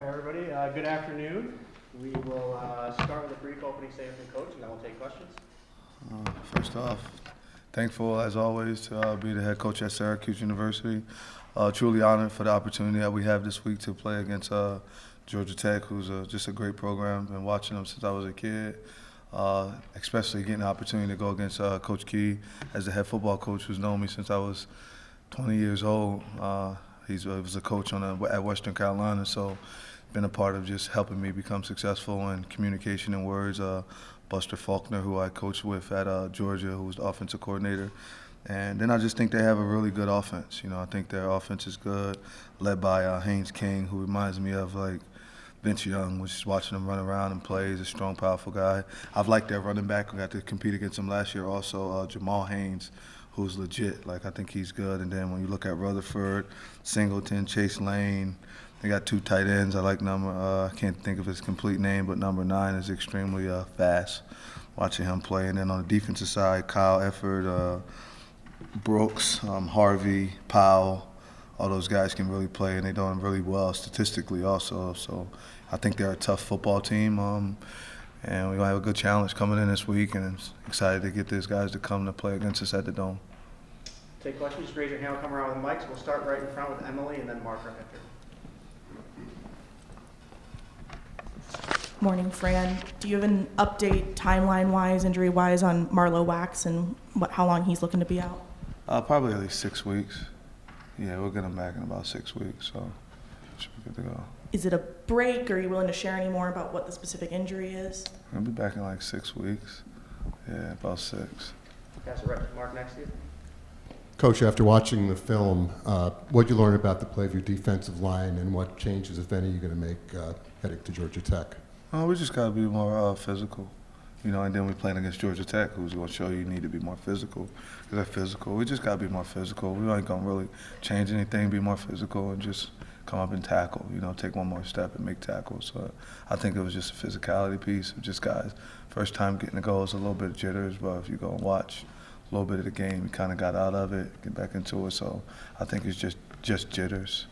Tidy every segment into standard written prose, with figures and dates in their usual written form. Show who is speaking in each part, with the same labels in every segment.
Speaker 1: Hi everybody, good afternoon. We will start with a brief opening statement from Coach and then we'll take questions.
Speaker 2: First off, thankful as always to be the head coach at Syracuse University. Truly honored for the opportunity that we have this week to play against Georgia Tech, who's just a great program. Been watching them since I was a kid, especially getting the opportunity to go against Coach Key as the head football coach, who's known me since I was 20 years old. He was a coach at Western Carolina, so been a part of just helping me become successful in communication and words. Buster Faulkner, who I coached with at Georgia, who was the offensive coordinator. And then I just think they have a really good offense. You know, I think their offense is good, led by Haynes King, who reminds me of like Vince Young, which is watching him run around and play. He's a strong, powerful guy. I've liked their running back. We got to compete against him last year also, Jamal Haynes, who's legit. Like, I think he's good. And then when you look at Rutherford, Singleton, Chase Lane, they got two tight ends. I like I can't think of his complete name, but number 9 is extremely fast. Watching him play. And then on the defensive side, Kyle Efford, Brooks, Harvey, Powell, all those guys can really play, and they're doing really well statistically also. So I think they're a tough football team, and we're going to have a good challenge coming in this week, and I'm excited to get these guys to come to play against us at the Dome.
Speaker 1: Take questions, just raise your hand, we'll come around with the mics. We'll start right in front with Emily and then Mark right after.
Speaker 3: Morning, Fran. Do you have an update timeline-wise, injury-wise, on Marlowe Wax and how long he's looking to be out?
Speaker 2: Probably at least 6 weeks. Yeah, we'll get him back in about 6 weeks, so should be good to go.
Speaker 3: Is it a break? Are you willing to share any more about what the specific injury is?
Speaker 2: He'll be back in like 6 weeks. Yeah, about 6.
Speaker 1: Pass it right to Mark next to you.
Speaker 4: Coach, after watching the film, what did you learn about the play of your defensive line, and what changes, if any, are you going to make heading to Georgia Tech?
Speaker 2: We just got to be more physical, you know, and then we're playing against Georgia Tech, who's going to show you need to be more physical. Because they're physical. We just got to be more physical. We ain't going to really change anything, be more physical, and just come up and tackle, you know, take one more step and make tackles. So I think it was just a physicality piece of just guys. First time getting the goals, a little bit of jitters, but if you go and watch a little bit of the game, we kind of got out of it, get back into it. So I think it's just jitters.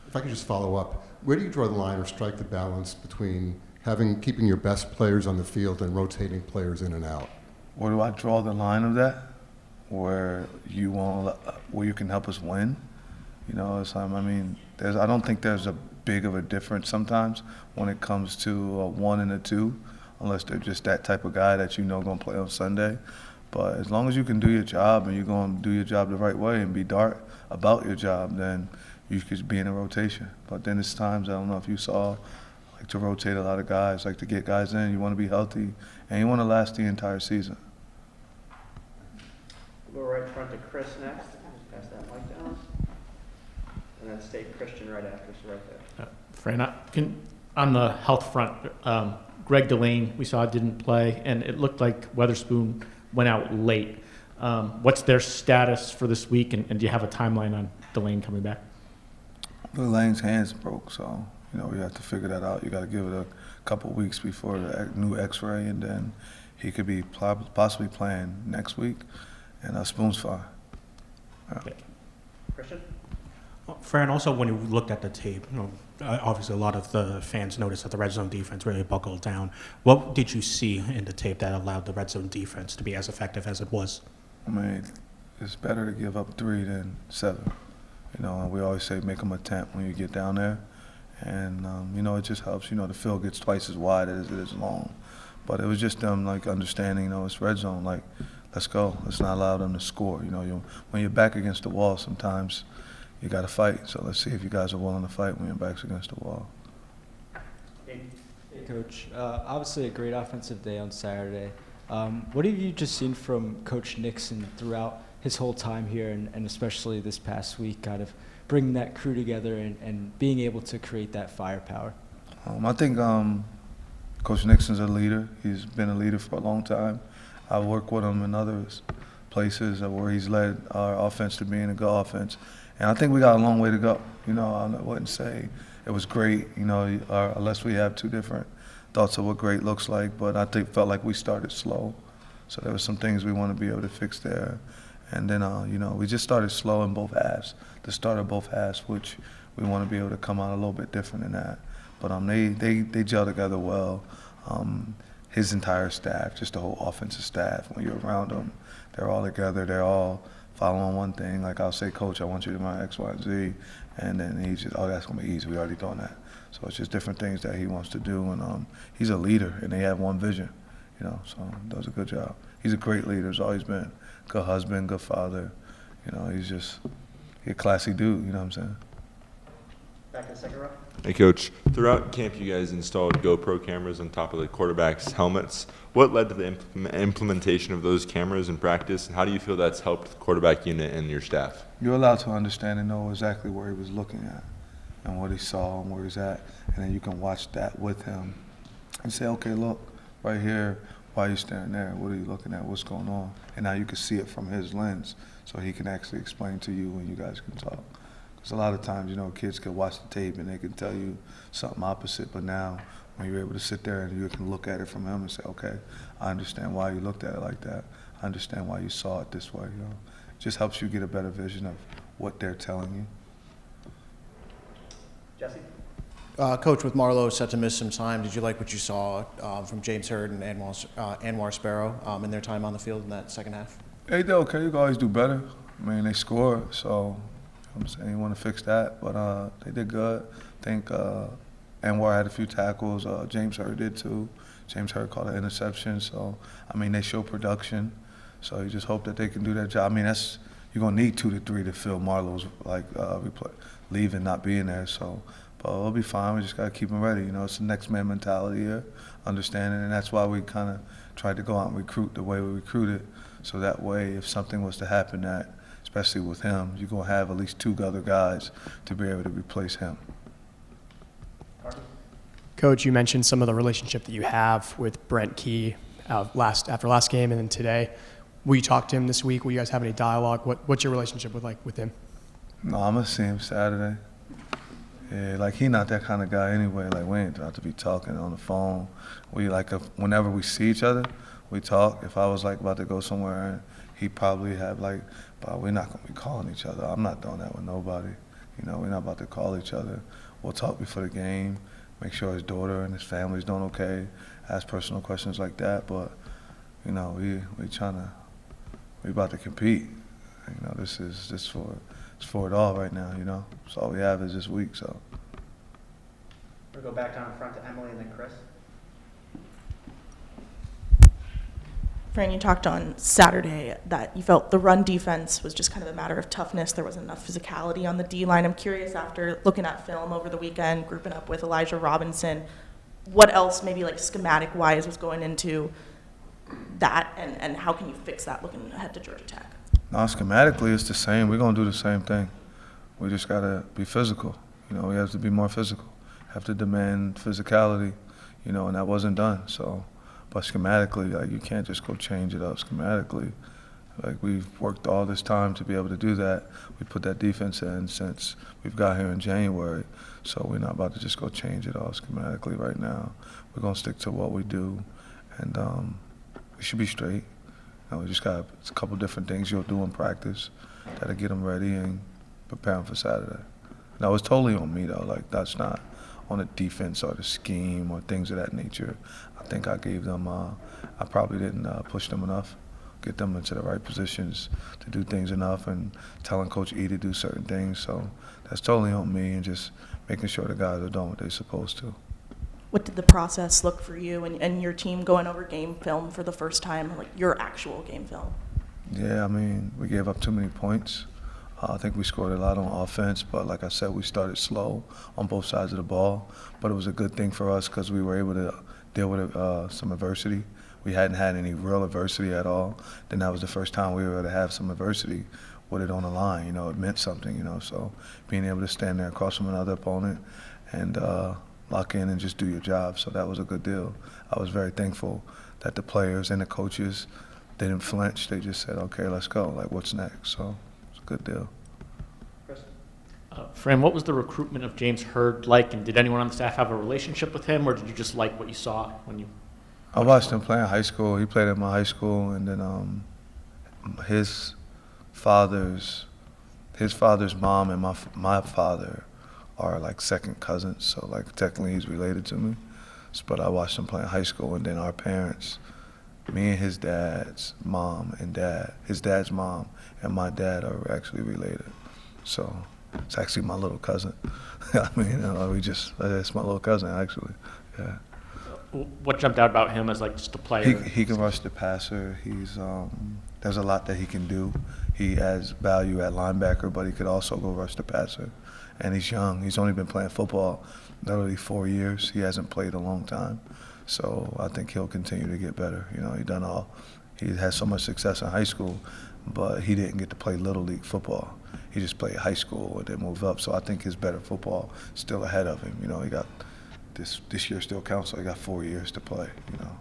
Speaker 4: If I could just follow up, where do you draw the line or strike the balance between keeping your best players on the field and rotating players in and out?
Speaker 2: Where do I draw the line of that? Where you can help us win? You know, I mean, I don't think there's a big of a difference sometimes when it comes to a 1 and a 2, unless they're just that type of guy that you know going to play on Sunday. But as long as you can do your job and you're going to do your job the right way and be dark about your job, then you could be in a rotation. But then there's times, I don't know if you saw, like to rotate a lot of guys, like to get guys in. You want to be healthy, and you want to last the entire season.
Speaker 1: We'll go right in front to Chris next. Just pass that mic down. And then stay Christian right after, so right there.
Speaker 5: Fran, on the health front, Greg Delane, we saw didn't play, and it looked like Weatherspoon went out late. What's their status for this week, and do you have a timeline on Delane coming back?
Speaker 2: Delane's hands broke, so you know we have to figure that out. You got to give it a couple weeks before the new X-ray, and then he could be possibly playing next week. And Spoon's fine. Yeah.
Speaker 5: Okay.
Speaker 1: Christian?
Speaker 6: Fran, also when you looked at the tape, you know, obviously a lot of the fans noticed that the red zone defense really buckled down. What did you see in the tape that allowed the red zone defense to be as effective as it was?
Speaker 2: I mean, it's better to give up 3 than 7. You know, and we always say make them attempt when you get down there. And, you know, it just helps. You know, the field gets twice as wide as it is long. But it was just them, like, understanding, you know, it's red zone. Like, let's go. Let's not allow them to score. You know, when you're back against the wall, sometimes you got to fight. So let's see if you guys are willing to fight when your back's against the wall.
Speaker 7: Hey, Coach. Obviously a great offensive day on Saturday. What have you just seen from Coach Nixon throughout his whole time here, and especially this past week, kind of bringing that crew together and being able to create that firepower?
Speaker 2: I think Coach Nixon's a leader. He's been a leader for a long time. I've worked with him in other places where he's led our offense to being a good offense. And I think we got a long way to go. You know, I wouldn't say it was great, you know, unless we have two different thoughts of what great looks like. But I felt like we started slow. So there were some things we want to be able to fix there. And then, you know, we just started slow in both halves, the start of both halves, which we want to be able to come out a little bit different than that. But they gel together well. His entire staff, just the whole offensive staff, when you're around them, they're all together. They're all following one thing. Like I'll say, Coach, I want you to run X, Y, and Z. And then he's just, oh, that's going to be easy. We already doing that. So it's just different things that he wants to do. And he's a leader, and they have one vision, so does a good job. He's a great leader, has always been. Good husband, good father. He's a classy dude, you know what I'm saying?
Speaker 1: Back in the second row.
Speaker 8: Hey, Coach. Throughout camp, you guys installed GoPro cameras on top of the quarterbacks' helmets. What led to the implementation of those cameras in practice, and how do you feel that's helped the quarterback unit and your staff?
Speaker 2: You're allowed to understand and know exactly where he was looking at and what he saw and where he's at, and then you can watch that with him and say, okay, look, right here, why are you staring there? What are you looking at? What's going on? And now you can see it from his lens, so he can actually explain to you and you guys can talk. Because a lot of times, kids can watch the tape and they can tell you something opposite, but now when you're able to sit there and you can look at it from him and say, okay, I understand why you looked at it like that. I understand why you saw it this way. It just helps you get a better vision of what they're telling you.
Speaker 1: Jesse.
Speaker 9: Coach, with Marlowe set to miss some time, did you like what you saw from James Hurd and Anwar Sparrow in their time on the field in that second half?
Speaker 2: They did okay. You can always do better. I mean, they scored, so I'm saying you want to fix that. But they did good. I think Anwar had a few tackles. James Hurd did too. James Hurd caught an interception. So, I mean, they show production. So you just hope that they can do their job. I mean, you're going to need 2 to 3 to fill Marlowe's leaving, not being there. So, but we'll be fine. We just got to keep them ready. It's the next man mentality here, understanding, and that's why we kind of tried to go out and recruit the way we recruited. So that way, if something was to happen, especially with him, you're going to have at least 2 other guys to be able to replace him.
Speaker 10: Coach, you mentioned some of the relationship that you have with Brent Key after last game and then today. Will you talk to him this week? Will you guys have any dialogue? What's your relationship with him?
Speaker 2: No, I'm going to see him Saturday. Yeah, he not that kind of guy anyway. We ain't about to be talking on the phone. Whenever we see each other, we talk. If I was about to go somewhere, he'd probably have but we're not going to be calling each other. I'm not doing that with nobody. We're not about to call each other. We'll talk before the game, make sure his daughter and his family's doing okay, ask personal questions like that. But, we about to compete. It's for it all right now, That's all we have is this week, so.
Speaker 1: We'll go back down in front to Emily and then Chris.
Speaker 3: Fran, you talked on Saturday that you felt the run defense was just kind of a matter of toughness. There wasn't enough physicality on the D-line. I'm curious, after looking at film over the weekend, grouping up with Elijah Robinson, what else maybe schematic-wise was going into that, and how can you fix that looking ahead to Georgia Tech?
Speaker 2: No, schematically it's the same. We're going to do the same thing. We just got to be physical. We have to be more physical, have to demand physicality, and that wasn't done. So, but schematically, you can't just go change it up schematically. We've worked all this time to be able to do that. We put that defense in since we've got here in January. So we're not about to just go change it all schematically right now. We're going to stick to what we do, and we should be straight. We just got a couple different things you'll do in practice that'll get them ready and prepare them for Saturday. Now, it's totally on me, though. That's not on the defense or the scheme or things of that nature. I think I gave them, I probably didn't push them enough, get them into the right positions to do things enough and telling Coach E to do certain things. So that's totally on me and just making sure the guys are doing what they're supposed to.
Speaker 3: What did the process look for you and your team going over game film for the first time, your actual game film?
Speaker 2: Yeah, I mean, we gave up too many points. I think we scored a lot on offense, but like I said, we started slow on both sides of the ball. But it was a good thing for us because we were able to deal with some adversity. We hadn't had any real adversity at all. Then that was the first time we were able to have some adversity with it on the line. It meant something, So being able to stand there across from another opponent and lock in and just do your job. So that was a good deal. I was very thankful that the players and the coaches didn't flinch. They just said, okay, let's go. What's next? So it's a good deal.
Speaker 1: Chris.
Speaker 5: Fran, what was the recruitment of James Hurd like, and did anyone on the staff have a relationship with him, or did you just like what you saw when you?
Speaker 2: I watched him play in high school. He played at my high school, and then his father's mom and my father are like second cousins, so like technically he's related to me. But I watched him play in high school, and then our parents, me and his dad's mom and dad, his dad's mom and my dad are actually related. So it's actually my little cousin. I mean, it's my little cousin actually. Yeah.
Speaker 5: What jumped out about him as like just a player?
Speaker 2: He can rush the passer. He's there's a lot that he can do. He adds value at linebacker, but he could also go rush the passer. And he's young. He's only been playing football literally 4 years. He hasn't played a long time. So I think he'll continue to get better. You know, he had so much success in high school, but he didn't get to play Little League football. He just played high school and then moved up. So I think his better football is still ahead of him. You know, he got this year still counts, so he got 4 years to play, you know.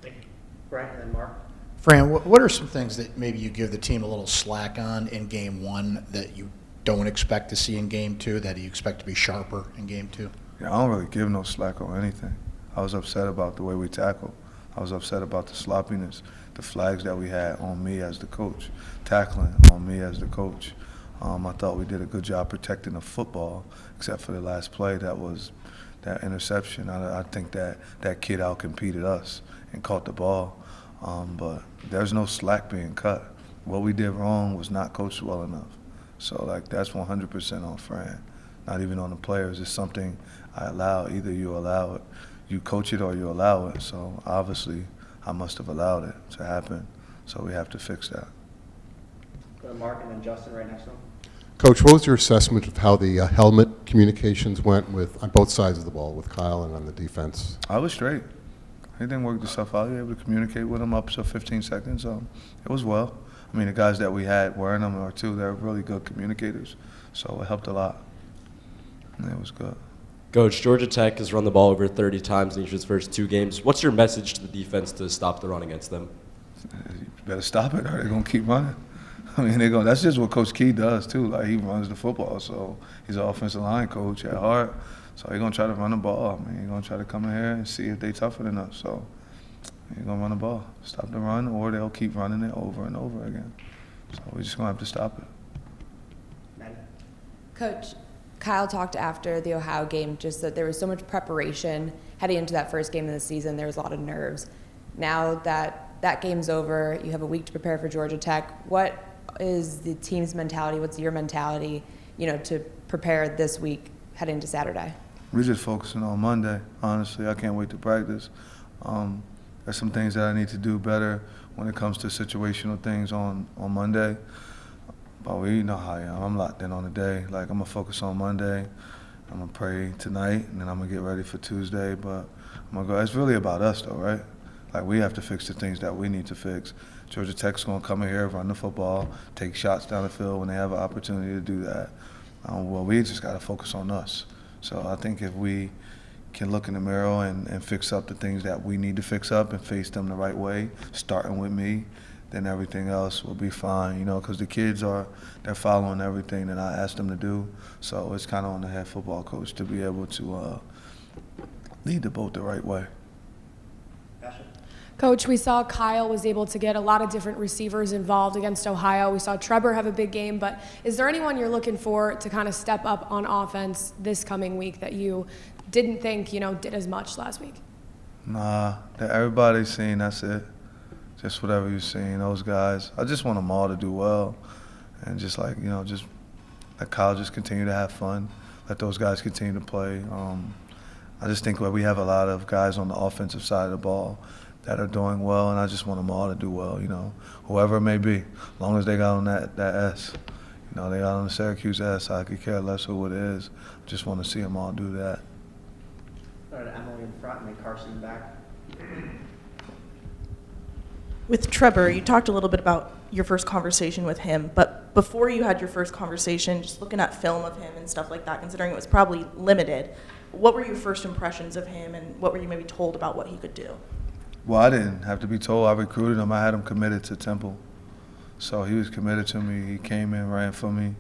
Speaker 5: Thank you.
Speaker 1: Brent and then Mark.
Speaker 11: Fran, what are some things that maybe you give the team a little slack on in game one that you don't expect to see in game two, that you expect to be sharper in game two?
Speaker 2: Yeah, I don't really give no slack on anything. I was upset about the way we tackled. I was upset about the sloppiness, the flags that we had on me as the coach, tackling on me as the coach. I thought we did a good job protecting the football, except for the last play that interception. I think that kid out-competed us and caught the ball. But there's no slack being cut. What we did wrong was not coached well enough. So, like, that's 100% on Fran, not even on the players. It's something I allow. Either you allow it, you coach it, or you allow it. So, obviously, I must have allowed it to happen. So we have to fix that.
Speaker 1: Go to Mark and then Justin right next to him.
Speaker 4: Coach, what was your assessment of how the helmet communications went on both sides of the ball, with Kyle and on the defense?
Speaker 2: I was straight. Everything worked itself out. You were able to communicate with him up to 15 seconds. It was well. I mean, the guys that we had wearing them are too. They're really good communicators, so it helped a lot. And it was good.
Speaker 12: Coach, Georgia Tech has run the ball over 30 times in each of its first 2 games. What's your message to the defense to stop the run against them?
Speaker 2: You better stop it, or they're gonna keep running. I mean, that's just what Coach Key does too. Like, he runs the football, so he's an offensive line coach at heart. So he's gonna try to run the ball. I mean, he's gonna try to come in here and see if they tougher than us. So he's gonna run the ball, stop the run, or they'll keep running it over and over again. So we're just gonna have to stop it.
Speaker 1: Maddie.
Speaker 13: Coach, Kyle talked after the Ohio game just that there was so much preparation heading into that first game of the season. There was a lot of nerves. Now that that game's over, you have a week to prepare for Georgia Tech. What is the team's mentality? What's your mentality, to prepare this week heading into Saturday?
Speaker 2: We're just focusing on Monday, honestly. I can't wait to practice. There's some things that I need to do better when it comes to situational things on Monday. But we know how I am. I'm locked in on the day. Like, I'm going to focus on Monday. I'm going to pray tonight, and then I'm going to get ready for Tuesday. But I'm going to go. It's really about us, though, right? Like, we have to fix the things that we need to fix. Georgia Tech's going to come in here, run the football, take shots down the field when they have an opportunity to do that. Well, we just got to focus on us. So I think if we can look in the mirror and fix up the things that we need to fix up and face them the right way, starting with me, then everything else will be fine, because the kids they're following everything that I asked them to do. So it's kind of on the head football coach to be able to lead the boat the right way.
Speaker 14: Coach, we saw Kyle was able to get a lot of different receivers involved against Ohio. We saw Trevor have a big game, but is there anyone you're looking for to kind of step up on offense this coming week that you didn't think, did as much last week?
Speaker 2: Nah, everybody's seen, that's it. Just whatever you've seen, those guys. I just want them all to do well, and just like, just let Kyle just continue to have fun. Let those guys continue to play. I just think we have a lot of guys on the offensive side of the ball that are doing well, and I just want them all to do well, whoever it may be, as long as they got on that S. They got on the Syracuse S, I could care less who it is. Just want to see them all do that.
Speaker 1: All right, Emily in front, and then Carson back.
Speaker 3: With Trevor, you talked a little bit about your first conversation with him, but before you had your first conversation, just looking at film of him and stuff like that, considering it was probably limited, what were your first impressions of him, and what were you maybe told about what he could do?
Speaker 2: Well, I didn't have to be told. I recruited him. I had him committed to Temple. So he was committed to me. He came in, ran for me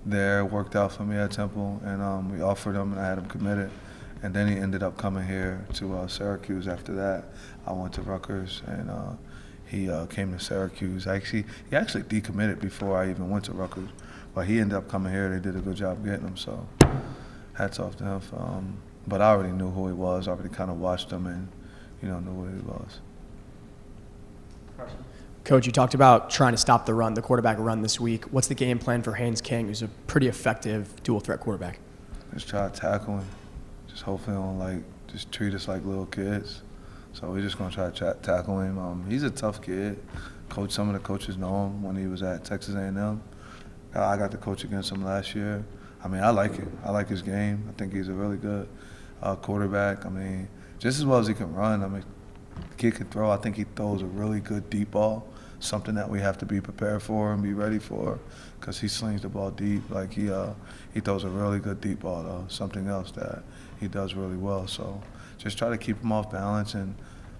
Speaker 2: there, worked out for me at Temple, and we offered him, and I had him committed. And then he ended up coming here to Syracuse after that. I went to Rutgers, and he came to Syracuse. He actually decommitted before I even went to Rutgers. But he ended up coming here. They did a good job getting him. So hats off to him. But I already knew who he was. I already kind of watched him and, knew who he was.
Speaker 1: Carson?
Speaker 10: Coach, you talked about trying to stop the run, the quarterback run this week. What's the game plan for Haynes King, who's a pretty effective dual threat quarterback?
Speaker 2: Just try to tackle him. Just hopefully don't just treat us like little kids. So we're just gonna try to tackle him. He's a tough kid. Some of the coaches know him when he was at Texas A&M. I got to coach against him last year. I like him. I like his game. I think he's a really good quarterback. Just as well as he can run. The kid can throw. I think he throws a really good deep ball, something that we have to be prepared for and be ready for, because he slings the ball deep. He throws a really good deep ball, though, something else that he does really well. So just try to keep him off balance and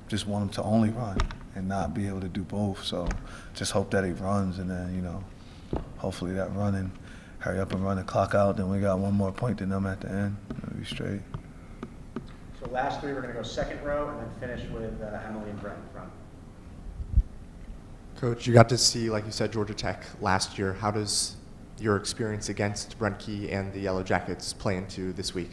Speaker 2: just want him to only run and not be able to do both. So just hope that he runs, and then, hopefully that running, hurry up and run the clock out, then we got one more point than them at the end. It'll be straight.
Speaker 1: So last three, we're going to go second row and then finish with Emily and Brent in front.
Speaker 15: Coach, you got to see, like you said, Georgia Tech last year. How does your experience against Brent Key and the Yellow Jackets play into this week?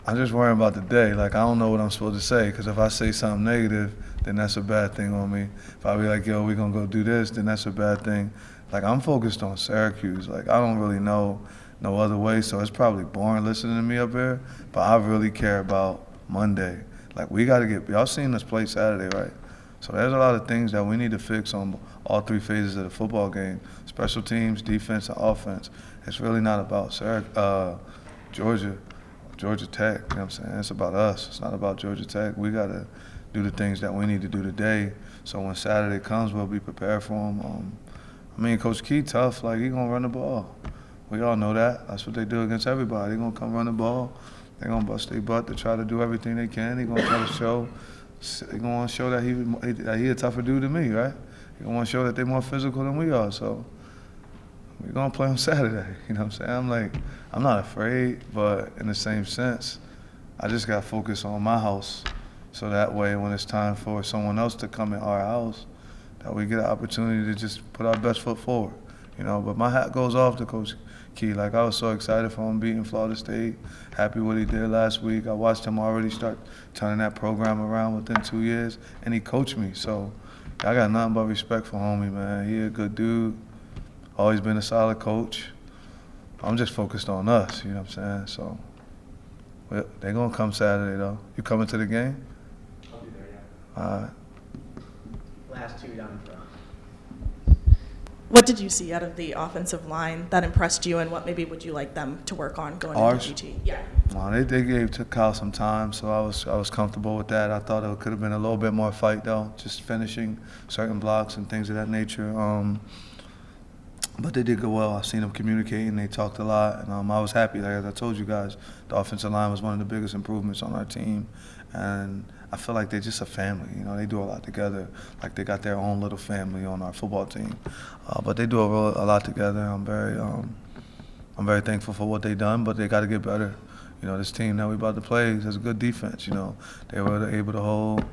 Speaker 2: I'm just worrying about the day. I don't know what I'm supposed to say, because if I say something negative, then that's a bad thing on me. If I be like, yo, we're going to go do this, then that's a bad thing. I'm focused on Syracuse. I don't really know no other way, so it's probably boring listening to me up here, but I really care about Monday. We got to y'all seen us play Saturday, right? So there's a lot of things that we need to fix on all three phases of the football game: special teams, defense, and offense. It's really not about Georgia Tech. You know what I'm saying? It's about us. It's not about Georgia Tech. We got to do the things that we need to do today, so when Saturday comes, we'll be prepared for them. Coach Key tough. He gonna run the ball. We all know that. That's what they do against everybody. They're gonna come run the ball. They're gonna bust their butt to try to do everything they can. They're gonna try to show. They're gonna want to show that he a tougher dude than me, right? They're gonna want to show that they're more physical than we are. So we're gonna play on Saturday. You know what I'm saying? I'm not afraid, but in the same sense, I just got to focus on my house, so that way when it's time for someone else to come in our house, that we get an opportunity to just put our best foot forward. But my hat goes off to Coach Key. I was so excited for him beating Florida State, happy what he did last week. I watched him already start turning that program around within 2 years, and he coached me. So I got nothing but respect for homie, man. He a good dude, always been a solid coach. I'm just focused on us, you know what I'm saying? So they're going to come Saturday, though. You coming to the game?
Speaker 1: I'll be there, yeah.
Speaker 2: All right.
Speaker 1: Last two down in front.
Speaker 3: What did you see out of the offensive line that impressed you, and what maybe would you like them to work on going
Speaker 2: Ours?
Speaker 3: into GT? Yeah.
Speaker 2: They gave Kyle some time, so I was comfortable with that. I thought it could have been a little bit more fight, though, just finishing certain blocks and things of that nature. But they did go well. I seen them communicating. They talked a lot, and I was happy. As I told you guys, the offensive line was one of the biggest improvements on our team, and I feel like they're just a family. They do a lot together. They got their own little family on our football team, but they do a lot together. I'm very thankful for what they've done, but they got to get better. This team that we about to play has a good defense. They were able to hold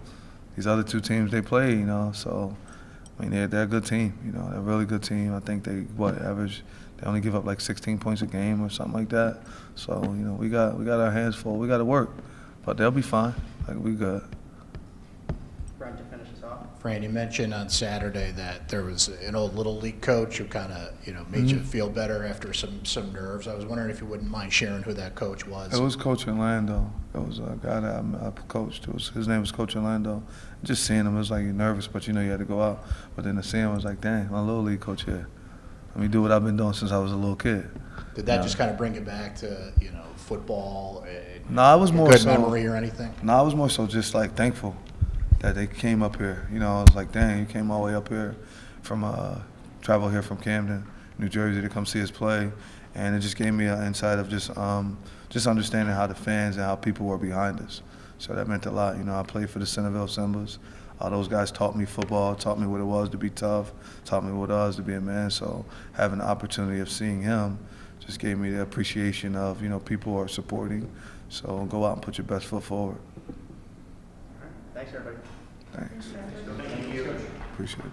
Speaker 2: these other two teams they play. So. They're a good team. They're a really good team. I think they average. They only give up 16 points a game or something like that. So we got our hands full. We got to work, but they'll be fine. We good.
Speaker 1: Brent, to finish us off.
Speaker 11: Fran, you mentioned on Saturday that there was an old Little League coach who kind of made you feel better after some nerves. I was wondering if you wouldn't mind sharing who that coach was.
Speaker 2: It was Coach Orlando. It was a guy that I coached. His name was Coach Orlando. Just seeing him, it was you're nervous, but you had to go out. But then to see him, I was like, dang, my Little League coach here. Let me do what I've been doing since I was a little kid.
Speaker 11: Did that just kind of bring it back to football?
Speaker 2: No, I was more
Speaker 11: good
Speaker 2: so
Speaker 11: memory or anything.
Speaker 2: No, I was more so just thankful that they came up here. I was like, dang, you came all the way up here from travel here from Camden, New Jersey, to come see us play, and it just gave me an insight of just understanding how the fans and how people were behind us. So that meant a lot. I played for the Centerville Symbols. Those guys taught me football, taught me what it was to be tough, taught me what it was to be a man. So having the opportunity of seeing him just gave me the appreciation of, people are supporting. So go out and put your best foot forward.
Speaker 1: All right. Thanks, everybody.
Speaker 2: Thanks.
Speaker 1: Thank you.
Speaker 2: Appreciate it.